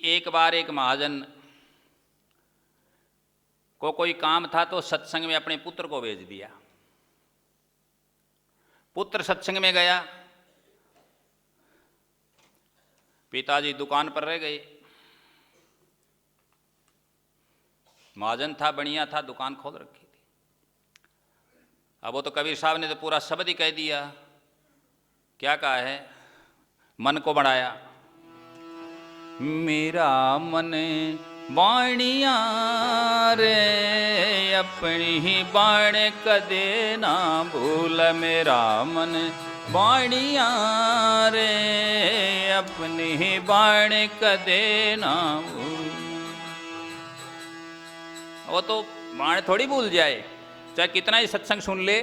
एक बार एक महाजन को कोई काम था तो सत्संग में अपने पुत्र को भेज दिया। पुत्र सत्संग में गया, पिताजी दुकान पर रह गए। महाजन था, बढ़िया था, दुकान खोल रखी थी। अब वो तो कबीर साहब ने तो पूरा शब्द ही कह दिया। क्या कहा है? मन को बढ़ाया। मेरा मन बाणिया रे अपनी ही बाण कदे ना भूल। मेरा मन बाणिया रे अपनी ही बाण कदे ना भूल। वो तो बाण थोड़ी भूल जाए, चाहे कितना ही सत्संग सुन ले,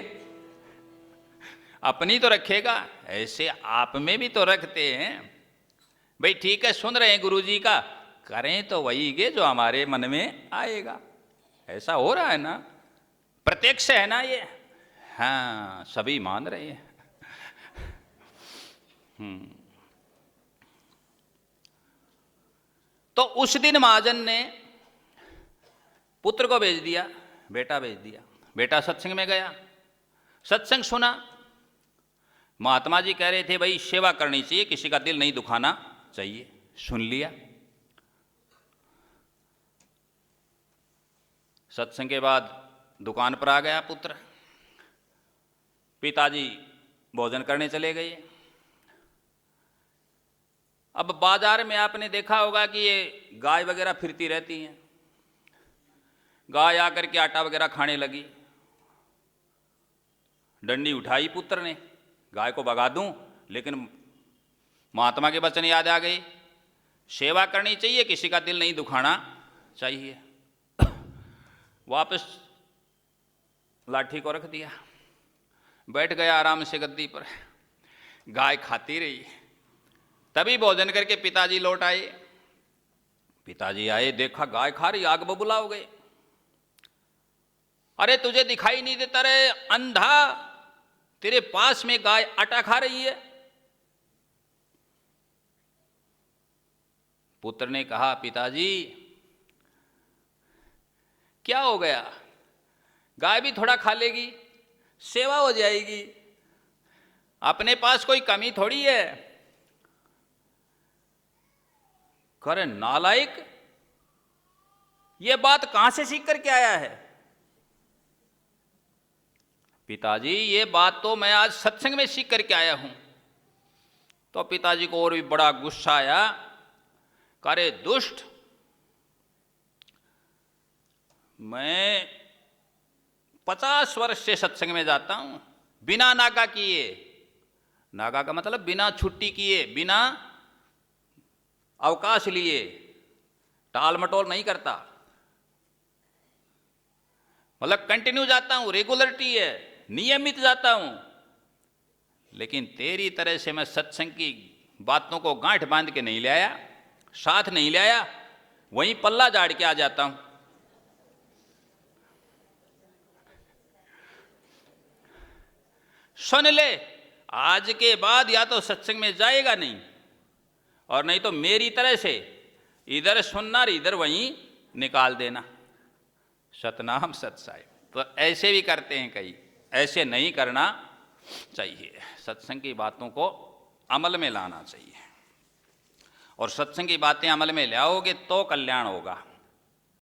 अपनी तो रखेगा। ऐसे आप में भी तो रखते हैं भाई। ठीक है, सुन रहे हैं गुरुजी का, करें तो वही के जो हमारे मन में आएगा। ऐसा हो रहा है ना, प्रत्यक्ष है ना ये। हाँ, सभी मान रहे हैं। तो उस दिन महाजन ने पुत्र को भेज दिया, बेटा भेज दिया। बेटा सत्संग में गया, सत्संग सुना। महात्मा जी कह रहे थे भाई सेवा करनी चाहिए, किसी का दिल नहीं दुखाना चाहिए। सुन लिया। सत्संग के बाद दुकान पर आ गया पुत्र। पिताजी भोजन करने चले गए। अब बाजार में आपने देखा होगा कि ये गाय वगैरह फिरती रहती हैं। गाय आकर के आटा वगैरह खाने लगी। डंडी उठाई पुत्र ने, गाय को भगा दूं, लेकिन महात्मा के वचन याद आ गए। सेवा करनी चाहिए, किसी का दिल नहीं दुखाना चाहिए। वापस लाठी को रख दिया, बैठ गया आराम से गद्दी पर। गाय खाती रही। तभी भोजन करके पिताजी लौट आए। पिताजी आए, देखा गाय खा रही, आग बबूला हो गए। अरे तुझे दिखाई नहीं देता रे अंधा, तेरे पास में गाय आटा खा रही है। पुत्र ने कहा, पिताजी क्या हो गया? गाय भी थोड़ा खा लेगी, सेवा हो जाएगी, अपने पास कोई कमी थोड़ी है। करे नालायक, ये बात कहां से सीख करके आया है? पिताजी ये बात तो मैं आज सत्संग में सीख करके आया हूं। तो पिताजी को और भी बड़ा गुस्सा आया। करे दुष्ट, मैं 50 वर्ष से सत्संग में जाता हूं बिना नागा किए। नागा का मतलब बिना छुट्टी किए, बिना अवकाश लिए, टाल मटोल नहीं करता। मतलब कंटिन्यू जाता हूं, रेगुलरिटी है, नियमित जाता हूं। लेकिन तेरी तरह से मैं सत्संग की बातों को गांठ बांध के नहीं ले आया, साथ नहीं ले आया, वहीं पल्ला झाड़ के आ जाता हूं। सुन ले, आज के बाद या तो सत्संग में जाएगा नहीं, और नहीं तो मेरी तरह से इधर सुनना और इधर वहीं निकाल देना। सतनाम सत्साई। तो ऐसे भी करते हैं कई, ऐसे नहीं करना चाहिए। सत्संग की बातों को अमल में लाना चाहिए, और सत्संग की बातें अमल में लाओगे तो कल्याण होगा।